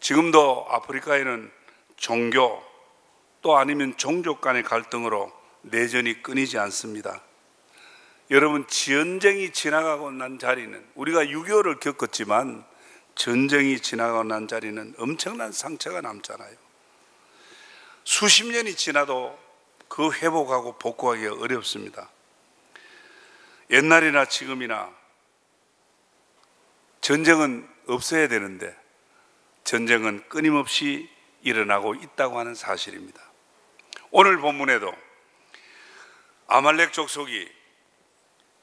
지금도 아프리카에는 종교 또 아니면 종족 간의 갈등으로 내전이 끊이지 않습니다. 여러분, 전쟁이 지나가고 난 자리는, 우리가 6.25를 겪었지만 전쟁이 지나가고 난 자리는 엄청난 상처가 남잖아요. 수십 년이 지나도 그 회복하고 복구하기가 어렵습니다. 옛날이나 지금이나 전쟁은 없어야 되는데 전쟁은 끊임없이 일어나고 있다고 하는 사실입니다. 오늘 본문에도 아말렉 족속이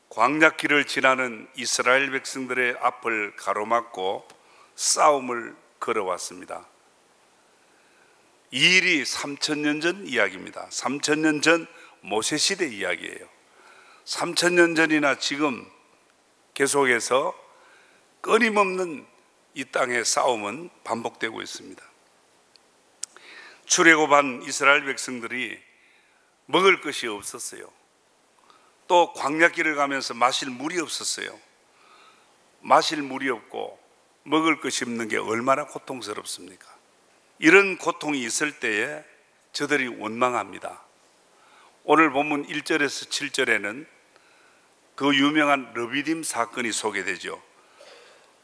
광야길을 지나는 이스라엘 백성들의 앞을 가로막고 싸움을 걸어왔습니다. 이 일이 3000년 전 이야기입니다. 3000년 전 모세시대 이야기예요. 3000년 전이나 지금 계속해서 끊임없는 이 땅의 싸움은 반복되고 있습니다. 출애굽한 이스라엘 백성들이 먹을 것이 없었어요. 또 광야길을 가면서 마실 물이 없었어요. 마실 물이 없고 먹을 것이 없는 게 얼마나 고통스럽습니까? 이런 고통이 있을 때에 저들이 원망합니다. 오늘 본문 1절에서 7절에는 그 유명한 르비딤 사건이 소개되죠.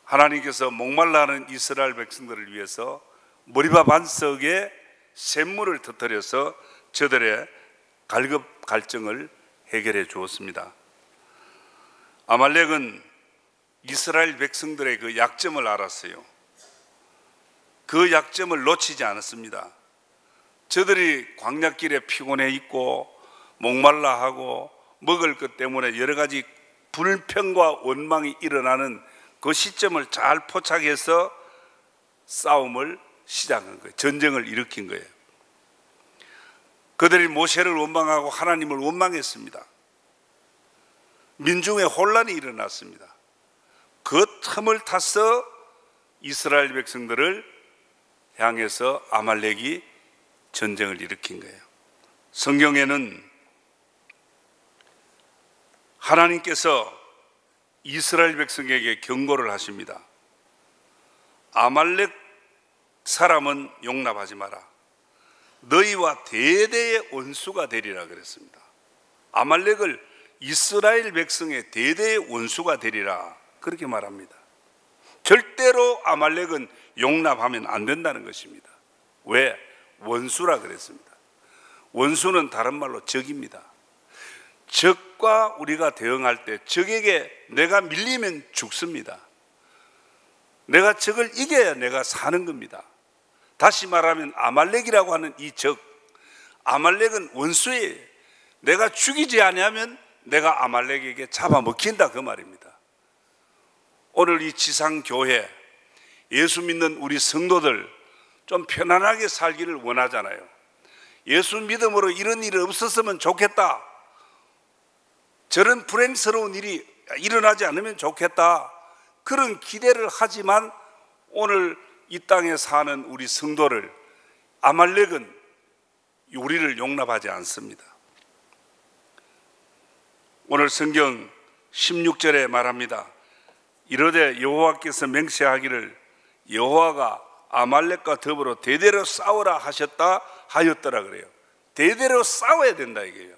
하나님께서 목말라 하는 이스라엘 백성들을 위해서 머리바 반석에 샘물을 터뜨려서 저들의 갈급 갈증을 해결해 주었습니다. 아말렉은 이스라엘 백성들의 그 약점을 알았어요. 그 약점을 놓치지 않았습니다. 저들이 광야길에 피곤해 있고 목말라 하고 먹을 것 때문에 여러 가지 불평과 원망이 일어나는 그 시점을 잘 포착해서 싸움을 시작한 거예요. 전쟁을 일으킨 거예요. 그들이 모세를 원망하고 하나님을 원망했습니다. 민중의 혼란이 일어났습니다. 그 틈을 타서 이스라엘 백성들을 향해서 아말렉이 전쟁을 일으킨 거예요. 성경에는 하나님께서 이스라엘 백성에게 경고를 하십니다. 아말렉 사람은 용납하지 마라. 너희와 대대의 원수가 되리라 그랬습니다. 아말렉을 이스라엘 백성의 대대의 원수가 되리라 그렇게 말합니다. 절대로 아말렉은 용납하면 안 된다는 것입니다. 왜? 원수라 그랬습니다. 원수는 다른 말로 적입니다. 적과 우리가 대응할 때 적에게 내가 밀리면 죽습니다. 내가 적을 이겨야 내가 사는 겁니다. 다시 말하면 아말렉이라고 하는 이 적, 아말렉은 원수예요. 내가 죽이지 않으면 내가 아말렉에게 잡아먹힌다 그 말입니다. 오늘 이 지상교회 예수 믿는 우리 성도들 좀 편안하게 살기를 원하잖아요. 예수 믿음으로 이런 일이 없었으면 좋겠다, 저런 불행스러운 일이 일어나지 않으면 좋겠다, 그런 기대를 하지만 오늘 이 땅에 사는 우리 성도를 아말렉은 우리를 용납하지 않습니다. 오늘 성경 16절에 말합니다. 이르되 여호와께서 맹세하기를 여호와가 아말렉과 더불어 대대로 싸우라 하셨다 하였더라 그래요. 대대로 싸워야 된다 이게요.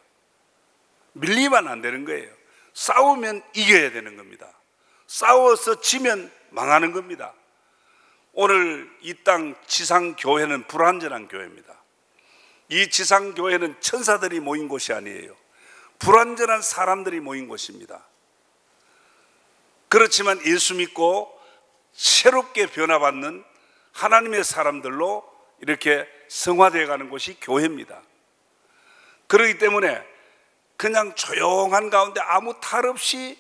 밀리면 안 되는 거예요. 싸우면 이겨야 되는 겁니다. 싸워서 지면 망하는 겁니다. 오늘 이 땅 지상교회는 불완전한 교회입니다. 이 지상교회는 천사들이 모인 곳이 아니에요. 불완전한 사람들이 모인 곳입니다. 그렇지만 예수 믿고 새롭게 변화받는 하나님의 사람들로 이렇게 성화되어 가는 곳이 교회입니다. 그렇기 때문에 그냥 조용한 가운데 아무 탈 없이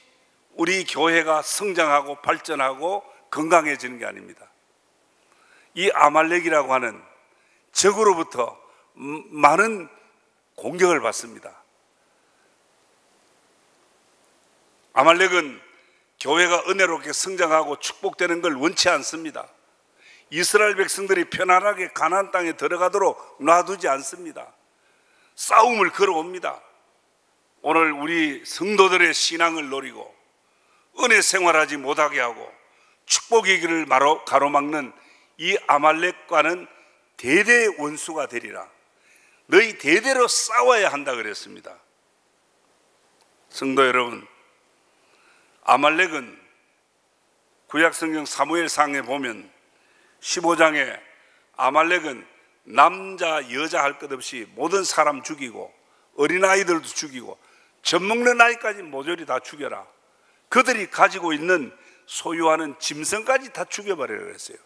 우리 교회가 성장하고 발전하고 건강해지는 게 아닙니다. 이 아말렉이라고 하는 적으로부터 많은 공격을 받습니다. 아말렉은 교회가 은혜롭게 성장하고 축복되는 걸 원치 않습니다. 이스라엘 백성들이 편안하게 가나안 땅에 들어가도록 놔두지 않습니다. 싸움을 걸어옵니다. 오늘 우리 성도들의 신앙을 노리고 은혜 생활하지 못하게 하고 축복의 길을 가로막는 이 아말렉과는 대대의 원수가 되리라. 너희 대대로 싸워야 한다 그랬습니다. 성도 여러분, 아말렉은 구약성경 사무엘상에 보면 15장에 아말렉은 남자 여자 할 것 없이 모든 사람 죽이고 어린아이들도 죽이고 젖먹는 아이까지 모조리 다 죽여라. 그들이 가지고 있는 소유하는 짐승까지 다 죽여버리라 그랬어요.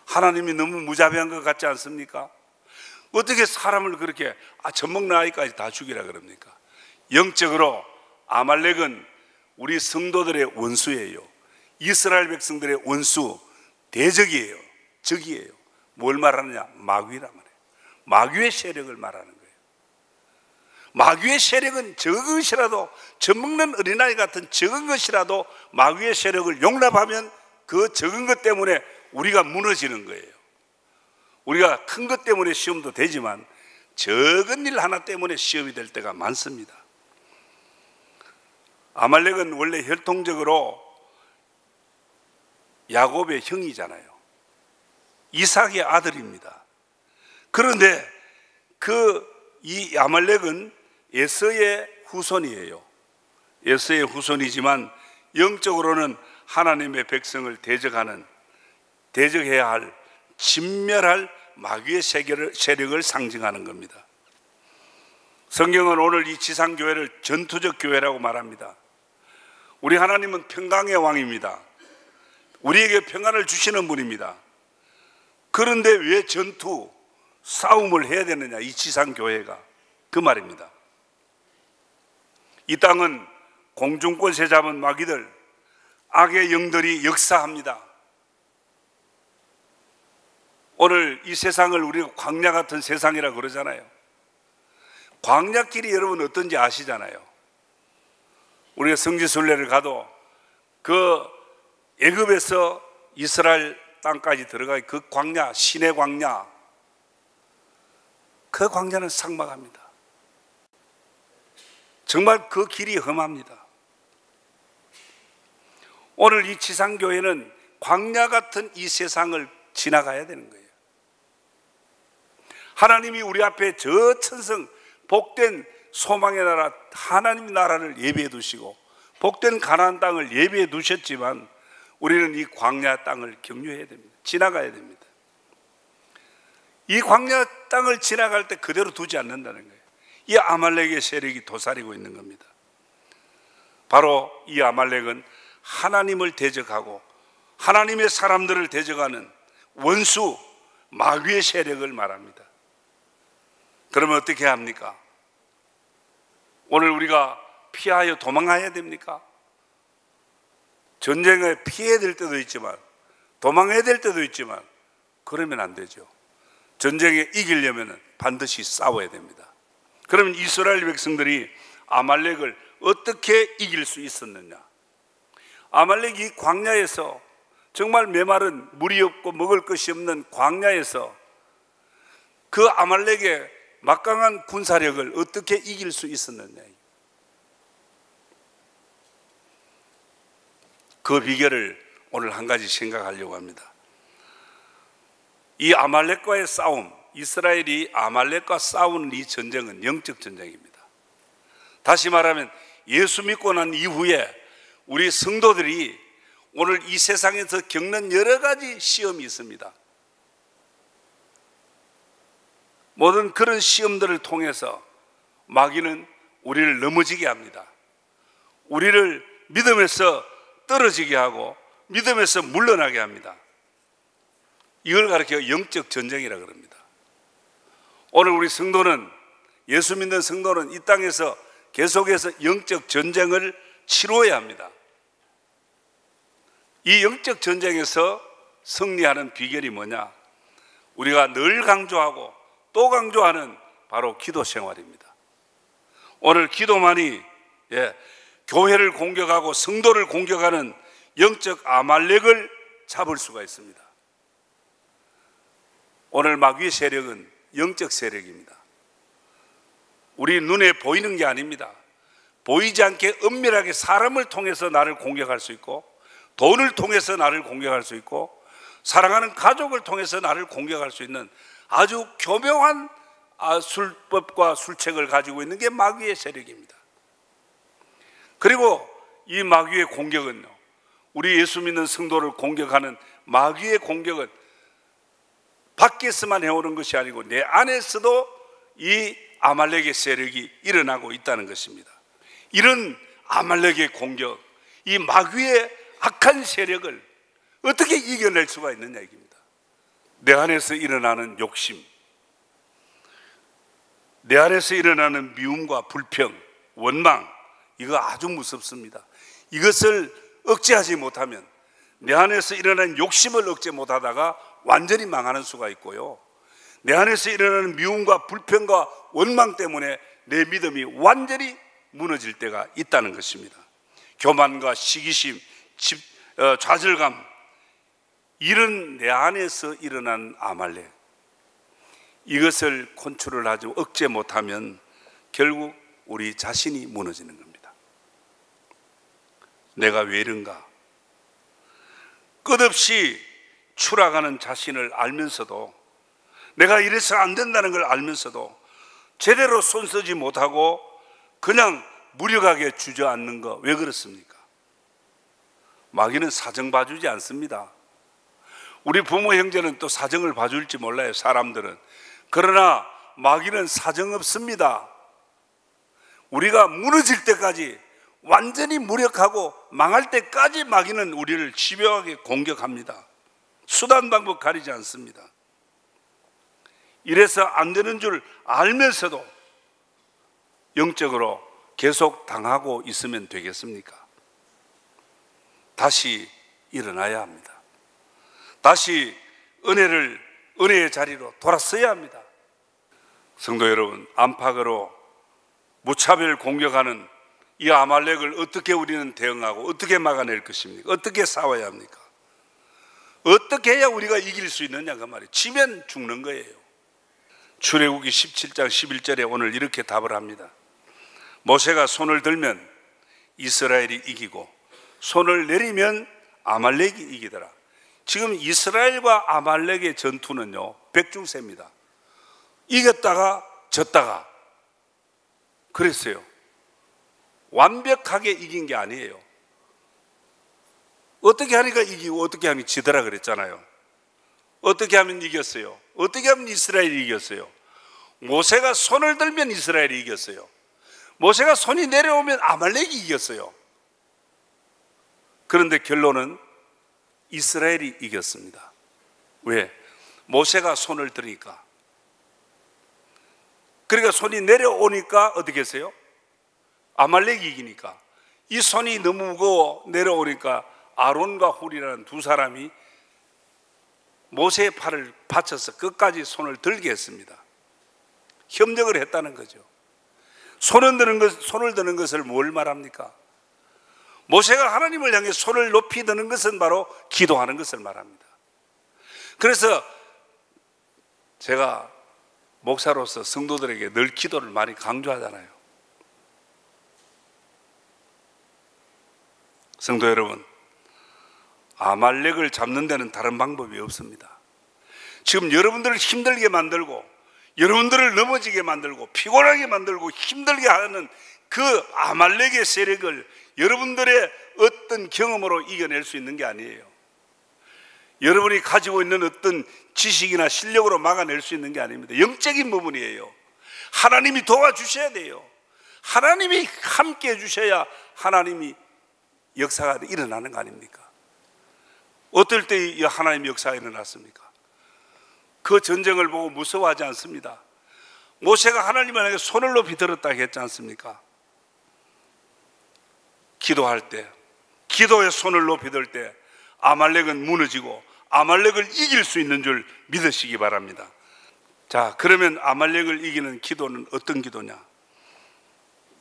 하나님이 너무 무자비한 것 같지 않습니까? 어떻게 사람을 그렇게 젖먹는 아이까지 다 죽이라 그럽니까? 영적으로 아말렉은 우리 성도들의 원수예요. 이스라엘 백성들의 원수, 대적이에요. 적이에요. 뭘 말하느냐? 마귀란 말이에요. 마귀의 세력을 말하는 거예요. 마귀의 세력은 적은 것이라도, 젖먹는 어린아이 같은 적은 것이라도 마귀의 세력을 용납하면 그 적은 것 때문에 우리가 무너지는 거예요. 우리가 큰 것 때문에 시험도 되지만 적은 일 하나 때문에 시험이 될 때가 많습니다. 아말렉은 원래 혈통적으로 야곱의 형이잖아요. 이삭의 아들입니다. 그런데 이 아말렉은 에서의 후손이에요. 에서의 후손이지만 영적으로는 하나님의 백성을 대적해야 할, 진멸할 마귀의 세력을 상징하는 겁니다. 성경은 오늘 이 지상교회를 전투적 교회라고 말합니다. 우리 하나님은 평강의 왕입니다. 우리에게 평안을 주시는 분입니다. 그런데 왜 싸움을 해야 되느냐, 이 지상교회가. 그 말입니다. 이 땅은 공중권세 잡은 마귀들, 악의 영들이 역사합니다. 오늘 이 세상을 우리가 광야 같은 세상이라 그러잖아요. 광야길이 여러분 어떤지 아시잖아요. 우리가 성지순례를 가도 그 애굽에서 이스라엘 땅까지 들어가 그 광야, 신의 광야, 그 광야는 삭막합니다. 정말 그 길이 험합니다. 오늘 이 지상교회는 광야 같은 이 세상을 지나가야 되는 거예요. 하나님이 우리 앞에 저 천성 복된 소망의 나라, 하나님 나라를 예비해 두시고 복된 가나안 땅을 예비해 두셨지만 우리는 이 광야 땅을 경유해야 됩니다. 지나가야 됩니다. 이 광야 땅을 지나갈 때 그대로 두지 않는다는 거예요. 이 아말렉의 세력이 도사리고 있는 겁니다. 바로 이 아말렉은 하나님을 대적하고 하나님의 사람들을 대적하는 원수, 마귀의 세력을 말합니다. 그러면 어떻게 합니까? 오늘 우리가 피하여 도망가야 됩니까? 전쟁에 피해야 될 때도 있지만 도망해야 될 때도 있지만 그러면 안 되죠. 전쟁에 이기려면 반드시 싸워야 됩니다. 그러면 이스라엘 백성들이 아말렉을 어떻게 이길 수 있었느냐? 아말렉이 광야에서, 정말 메마른 물이 없고 먹을 것이 없는 광야에서 그 아말렉의 막강한 군사력을 어떻게 이길 수 있었느냐? 그 비결을 오늘 한 가지 생각하려고 합니다. 이 아말렉과의 싸움, 이스라엘이 아말렉과 싸우는 이 전쟁은 영적 전쟁입니다. 다시 말하면 예수 믿고 난 이후에 우리 성도들이 오늘 이 세상에서 겪는 여러 가지 시험이 있습니다. 모든 그런 시험들을 통해서 마귀는 우리를 넘어지게 합니다. 우리를 믿음에서 떨어지게 하고 믿음에서 물러나게 합니다. 이걸 가리켜 영적 전쟁이라 그럽니다. 오늘 우리 성도는, 예수 믿는 성도는 이 땅에서 계속해서 영적 전쟁을 치루어야 합니다. 이 영적 전쟁에서 승리하는 비결이 뭐냐? 우리가 늘 강조하고 또 강조하는 바로 기도 생활입니다. 오늘 기도만이 교회를 공격하고 성도를 공격하는 영적 아말렉을 잡을 수가 있습니다. 오늘 마귀의 세력은 영적 세력입니다. 우리 눈에 보이는 게 아닙니다. 보이지 않게 은밀하게 사람을 통해서 나를 공격할 수 있고, 돈을 통해서 나를 공격할 수 있고, 사랑하는 가족을 통해서 나를 공격할 수 있는 아주 교묘한 술법과 술책을 가지고 있는 게 마귀의 세력입니다. 그리고 이 마귀의 공격은요, 우리 예수 믿는 성도를 공격하는 마귀의 공격은 밖에서만 해오는 것이 아니고 내 안에서도 이 아말렉의 세력이 일어나고 있다는 것입니다. 이런 아말렉의 공격, 이 마귀의 악한 세력을 어떻게 이겨낼 수가 있느냐 얘기입니다. 내 안에서 일어나는 욕심, 내 안에서 일어나는 미움과 불평, 원망, 이거 아주 무섭습니다. 이것을 억제하지 못하면, 내 안에서 일어나는 욕심을 억제 못하다가 완전히 망하는 수가 있고요, 내 안에서 일어나는 미움과 불평과 원망 때문에 내 믿음이 완전히 무너질 때가 있다는 것입니다. 교만과 시기심, 좌절감, 이런 내 안에서 일어난 아말렉, 이것을 컨트롤 하지 억제 못하면 결국 우리 자신이 무너지는 겁니다. 내가 왜 이런가? 끝없이 추락하는 자신을 알면서도, 내가 이래서 안 된다는 걸 알면서도 제대로 손쓰지 못하고 그냥 무력하게 주저앉는 거, 왜 그렇습니까? 마귀는 사정 봐주지 않습니다. 우리 부모 형제는 또 사정을 봐줄지 몰라요, 사람들은. 그러나 마귀는 사정 없습니다. 우리가 무너질 때까지, 완전히 무력하고 망할 때까지 마귀는 우리를 집요하게 공격합니다. 수단 방법 가리지 않습니다. 이래서 안 되는 줄 알면서도 영적으로 계속 당하고 있으면 되겠습니까? 다시 일어나야 합니다. 다시 은혜의 자리로 돌아서야 합니다. 성도 여러분, 안팎으로 무차별 공격하는 이 아말렉을 어떻게 우리는 대응하고 어떻게 막아낼 것입니까? 어떻게 싸워야 합니까? 어떻게 해야 우리가 이길 수 있느냐 그 말이에요. 지면 죽는 거예요. 출애굽기 17장 11절에 오늘 이렇게 답을 합니다. 모세가 손을 들면 이스라엘이 이기고 손을 내리면 아말렉이 이기더라. 지금 이스라엘과 아말렉의 전투는요, 백중세입니다. 이겼다가 졌다가 그랬어요. 완벽하게 이긴 게 아니에요. 어떻게 하니까 이기고 어떻게 하면 지더라 그랬잖아요. 어떻게 하면 이겼어요? 어떻게 하면 이스라엘이 이겼어요? 모세가 손을 들면 이스라엘이 이겼어요. 모세가 손이 내려오면 아말렉이 이겼어요. 그런데 결론은 이스라엘이 이겼습니다. 왜? 모세가 손을 드니까. 그러니까 손이 내려오니까 어떻게 했어요? 아말렉이 이기니까. 이 손이 너무 무거워 내려오니까 아론과 훌이라는 두 사람이 모세의 팔을 받쳐서 끝까지 손을 들게 했습니다. 협력을 했다는 거죠. 손을 드는 것을 뭘 말합니까? 모세가 하나님을 향해 손을 높이 드는 것은 바로 기도하는 것을 말합니다. 그래서 제가 목사로서 성도들에게 늘 기도를 많이 강조하잖아요. 성도 여러분, 아말렉을 잡는 데는 다른 방법이 없습니다. 지금 여러분들을 힘들게 만들고, 여러분들을 넘어지게 만들고, 피곤하게 만들고, 힘들게 하는 그 아말렉의 세력을 여러분들의 어떤 경험으로 이겨낼 수 있는 게 아니에요. 여러분이 가지고 있는 어떤 지식이나 실력으로 막아낼 수 있는 게 아닙니다. 영적인 부분이에요. 하나님이 도와주셔야 돼요. 하나님이 함께 해주셔야 하나님이 역사가 일어나는 거 아닙니까? 어떨 때 하나님의 역사가 일어났습니까? 그 전쟁을 보고 무서워하지 않습니다. 모세가 하나님을 향해 손을 높이 들었다고 했지 않습니까? 기도할 때, 기도에 손을 높이 들 때 아말렉은 무너지고 아말렉을 이길 수 있는 줄 믿으시기 바랍니다. 자, 그러면 아말렉을 이기는 기도는 어떤 기도냐?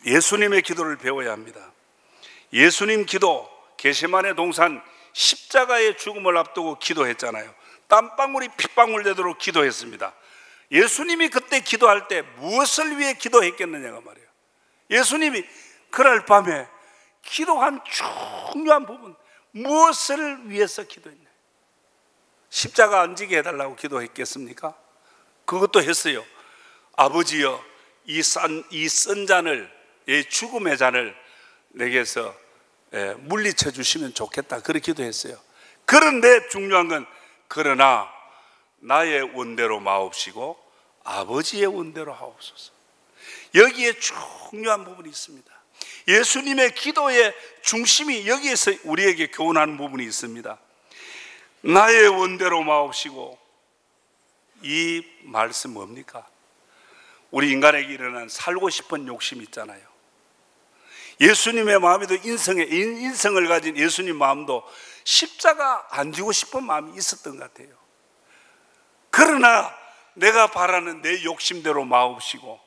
예수님의 기도를 배워야 합니다. 예수님 기도, 겟세마네 동산 십자가의 죽음을 앞두고 기도했잖아요. 땀방울이 핏방울 되도록 기도했습니다. 예수님이 그때 기도할 때 무엇을 위해 기도했겠느냐가 말이에요. 예수님이 그날 밤에 기도한 중요한 부분, 무엇을 위해서 기도했냐? 십자가 안 지게 해달라고 기도했겠습니까? 그것도 했어요. 아버지여, 이 쓴 잔을, 이 죽음의 잔을 내게서 물리쳐 주시면 좋겠다, 그렇게 기도했어요. 그런데 중요한 건, 그러나 나의 원대로 마옵시고 아버지의 원대로 하옵소서. 여기에 중요한 부분이 있습니다. 예수님의 기도의 중심이 여기에서 우리에게 교훈하는 부분이 있습니다. 나의 원대로 마옵시고, 이 말씀 뭡니까? 우리 인간에게 일어난 살고 싶은 욕심이 있잖아요. 예수님의 마음에도 인성을 가진 예수님 마음도 십자가 안 지고 싶은 마음이 있었던 것 같아요. 그러나 내가 바라는 내 욕심대로 마옵시고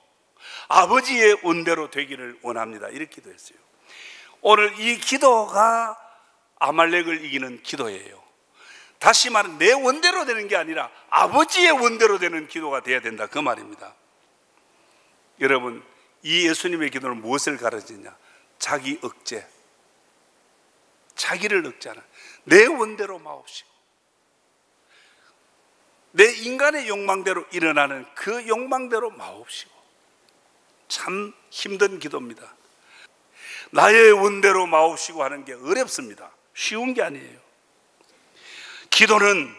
아버지의 원대로 되기를 원합니다, 이렇게 기도했어요. 오늘 이 기도가 아말렉을 이기는 기도예요. 다시 말하면 내 원대로 되는 게 아니라 아버지의 원대로 되는 기도가 돼야 된다, 그 말입니다. 여러분, 이 예수님의 기도는 무엇을 가르치냐? 자기 억제, 자기를 억제하는, 내 원대로 마옵시고 내 인간의 욕망대로 일어나는 그 욕망대로 마옵시고. 참 힘든 기도입니다. 나의 원대로 마옵시고 하는 게 어렵습니다. 쉬운 게 아니에요. 기도는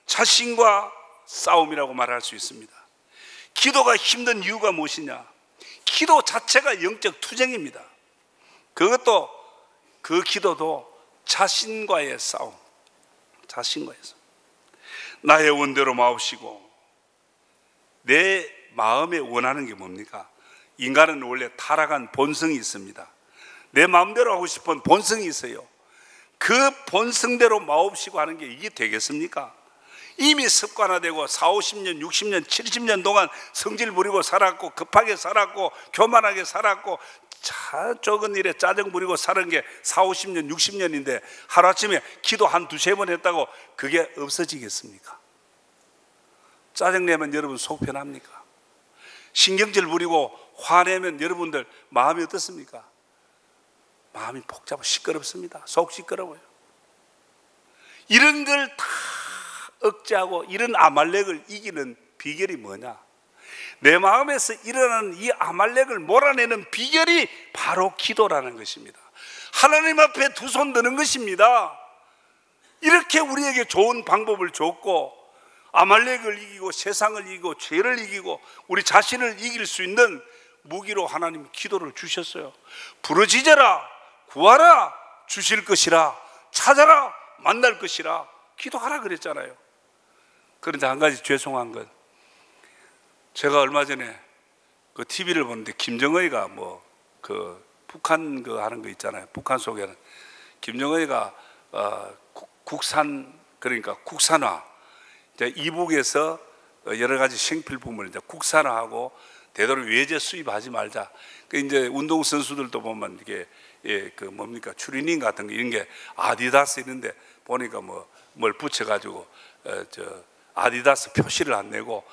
자신과 싸움이라고 말할 수 있습니다. 기도가 힘든 이유가 무엇이냐? 기도 자체가 영적 투쟁입니다. 그것도, 그 기도도 자신과의 싸움, 자신과의 싸움. 나의 원대로 마옵시고, 내 마음에 원하는 게 뭡니까? 인간은 원래 타락한 본성이 있습니다. 내 마음대로 하고 싶은 본성이 있어요. 그 본성대로 마옵시고 하는 게 이게 되겠습니까? 이미 습관화되고 40, 50년, 60년, 70년 동안 성질 부리고 살았고, 급하게 살았고, 교만하게 살았고, 적은 일에 짜증 부리고 사는 게 40, 50년, 60년인데 하루아침에 기도 한 두세 번 했다고 그게 없어지겠습니까? 짜증내면 여러분 속 편합니까? 신경질 부리고 화내면 여러분들 마음이 어떻습니까? 마음이 복잡하고 시끄럽습니다. 속 시끄러워요. 이런 걸 다 억제하고 이런 아말렉을 이기는 비결이 뭐냐? 내 마음에서 일어나는 이 아말렉을 몰아내는 비결이 바로 기도라는 것입니다. 하나님 앞에 두 손 드는 것입니다. 이렇게 우리에게 좋은 방법을 줬고, 아말렉을 이기고 세상을 이기고 죄를 이기고 우리 자신을 이길 수 있는 무기로 하나님 기도를 주셨어요. 부르짖어라, 구하라, 주실 것이라, 찾아라, 만날 것이라, 기도하라 그랬잖아요. 그런데 한 가지 죄송한 건, 제가 얼마 전에 그 TV를 보는데 김정은이가 북한 하는 거 있잖아요. 북한 속에는 김정은이가 국산, 그러니까 국산화, 이북에서 여러 가지 생필품을 이제 국산화하고 되도록 외제 수입하지 말자. 이제 운동 선수들도 보면 이게 추리닝 같은 거 이런 게 아디다스 있는데 보니까 뭘 붙여가지고 아디다스 표시를 안 내고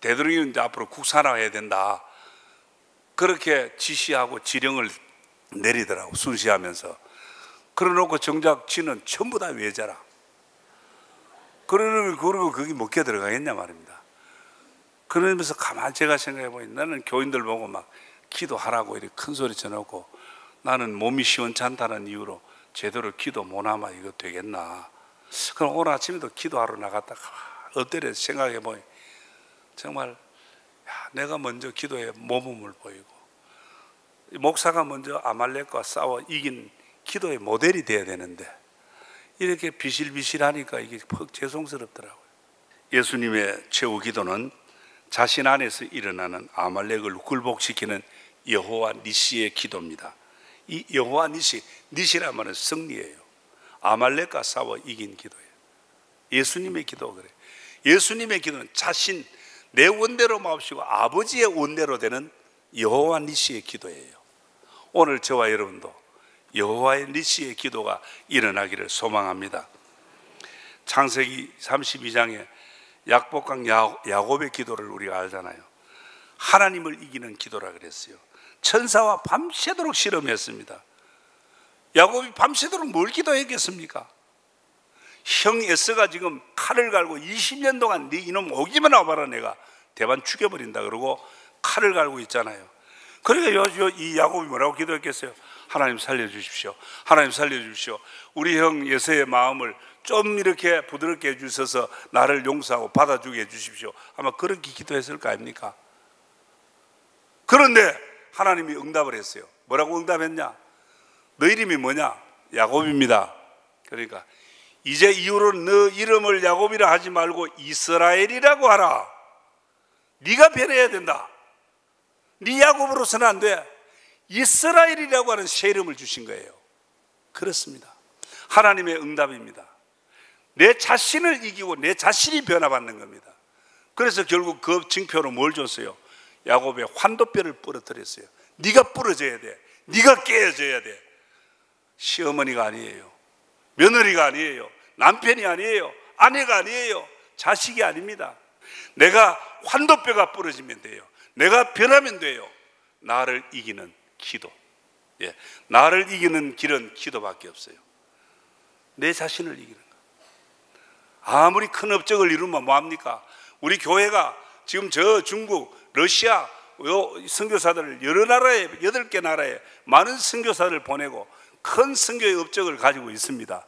되도록 이제 앞으로 국산화해야 된다, 그렇게 지시하고 지령을 내리더라고, 순시하면서. 그러놓고 정작 지는 전부 다 외제라. 그러고 거기 먹게 들어가겠냐 말입니다. 그러면서 가만히 제가 생각해 보니, 나는 교인들 보고 막 기도하라고 이렇게 큰 소리 쳐놓고 나는 몸이 시원찮다는 이유로 제대로 기도 못하면 이거 되겠나. 그럼 오늘 아침에도 기도하러 나갔다가 엎드려 생각해 보니 정말 내가 먼저 기도에 모범을 보이고 목사가 먼저 아말렉과 싸워 이긴 기도의 모델이 돼야 되는데 이렇게 비실비실하니까 이게 퍽 죄송스럽더라고요. 예수님의 최후 기도는 자신 안에서 일어나는 아말렉을 굴복시키는 여호와 니시의 기도입니다. 이 여호와 니시라 말은 승리예요. 아말렉과 싸워 이긴 기도예요. 예수님의 기도가 그래요. 예수님의 기도는 자신, 내 원대로 마옵시고 아버지의 원대로 되는 여호와 니시의 기도예요. 오늘 저와 여러분도 여호와의 니시의 기도가 일어나기를 소망합니다. 창세기 32장에 약복강 야곱의 기도를 우리가 알잖아요. 하나님을 이기는 기도라 그랬어요. 천사와 밤새도록 실험했습니다. 야곱이 밤새도록 뭘 기도했겠습니까? 형 에서가 지금 칼을 갈고 20년 동안 네 이놈 오기만 와봐라 내가 대반 죽여버린다 그러고 칼을 갈고 있잖아요. 그러니까 이 야곱이 뭐라고 기도했겠어요? 하나님 살려주십시오. 하나님 살려주십시오. 우리 형 예서의 마음을 좀 이렇게 부드럽게 해주셔서 나를 용서하고 받아주게 해주십시오. 아마 그렇게 기도했을 거 아닙니까? 그런데 하나님이 응답을 했어요. 뭐라고 응답했냐? 너 이름이 뭐냐? 야곱입니다. 그러니까 이제 이후로 너 이름을 야곱이라 하지 말고 이스라엘이라고 하라. 네가 변해야 된다. 네 야곱으로서는 안 돼. 이스라엘이라고 하는 새 이름을 주신 거예요. 그렇습니다. 하나님의 응답입니다. 내 자신을 이기고 내 자신이 변화받는 겁니다. 그래서 결국 그 징표로 뭘 줬어요? 야곱의 환도뼈를 부러뜨렸어요. 네가 부러져야 돼. 네가 깨어져야 돼. 시어머니가 아니에요. 며느리가 아니에요. 남편이 아니에요. 아내가 아니에요. 자식이 아닙니다. 내가 환도뼈가 부러지면 돼요. 내가 변하면 돼요. 나를 이기는 기도. 예, 나를 이기는 길은 기도밖에 없어요. 내 자신을 이기는 거. 아무리 큰 업적을 이루면 뭐합니까? 우리 교회가 지금 저 중국, 러시아 선교사들을 여러 나라에 8개 나라에 많은 선교사를 보내고 큰 선교의 업적을 가지고 있습니다.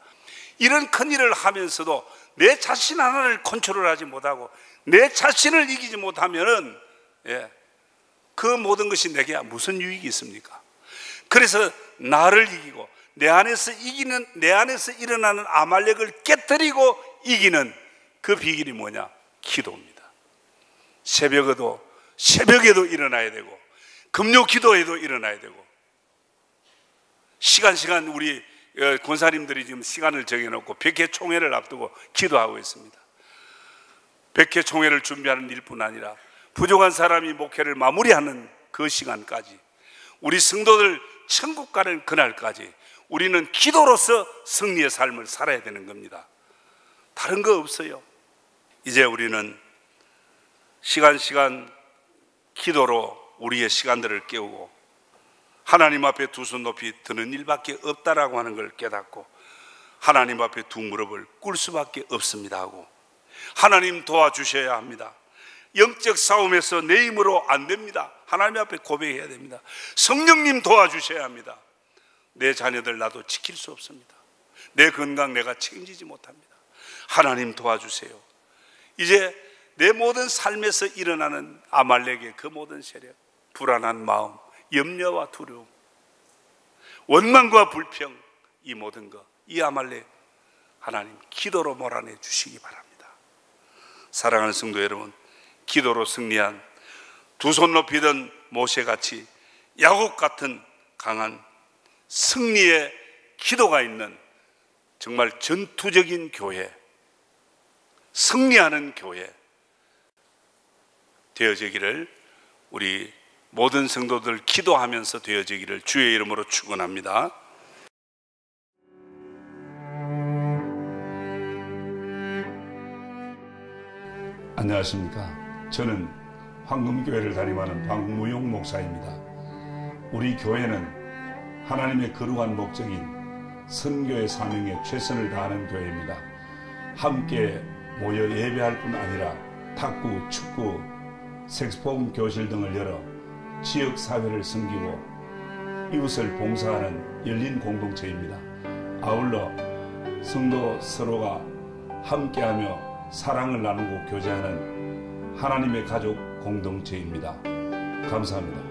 이런 큰 일을 하면서도 내 자신 하나를 컨트롤하지 못하고 내 자신을 이기지 못하면은 그 모든 것이 내게 무슨 유익이 있습니까? 그래서 나를 이기고 내 안에서 일어나는 아말렉을 깨뜨리고 이기는 그 비결이 뭐냐? 기도입니다. 새벽에도 일어나야 되고 금요 기도에도 일어나야 되고 시간 우리 권사님들이 지금 시간을 정해놓고 백회 총회를 앞두고 기도하고 있습니다. 백회 총회를 준비하는 일뿐 아니라 부족한 사람이 목회를 마무리하는 그 시간까지 우리 성도들 천국 가는 그날까지 우리는 기도로서 승리의 삶을 살아야 되는 겁니다. 다른 거 없어요. 이제 우리는 시간 기도로 우리의 시간들을 깨우고 하나님 앞에 두 손 높이 드는 일밖에 없다라고 하는 걸 깨닫고 하나님 앞에 두 무릎을 꿇을 수밖에 없습니다 하고 하나님 도와주셔야 합니다. 영적 싸움에서 내 힘으로 안 됩니다. 하나님 앞에 고백해야 됩니다. 성령님 도와주셔야 합니다. 내 자녀들 나도 지킬 수 없습니다. 내 건강 내가 책임지지 못합니다. 하나님 도와주세요. 이제 내 모든 삶에서 일어나는 아말렉의 그 모든 세력, 불안한 마음, 염려와 두려움, 원망과 불평, 이 모든 것, 이 아말렉 하나님 기도로 몰아내 주시기 바랍니다. 사랑하는 성도 여러분, 기도로 승리한 두 손 높이 든 모세같이 야곱 같은 강한 승리의 기도가 있는 정말 전투적인 교회, 승리하는 교회 되어지기를 우리 모든 성도들 기도하면서 되어지기를 주의 이름으로 축원합니다. 안녕하십니까. 저는 황금교회를 담임하는 박무용 목사입니다. 우리 교회는 하나님의 거룩한 목적인 선교의 사명에 최선을 다하는 교회입니다. 함께 모여 예배할 뿐 아니라 탁구, 축구, 색소폰 교실 등을 열어 지역 사회를 섬기고 이웃을 봉사하는 열린 공동체입니다. 아울러 성도 서로가 함께하며 사랑을 나누고 교제하는 하나님의 가족 공동체입니다. 감사합니다.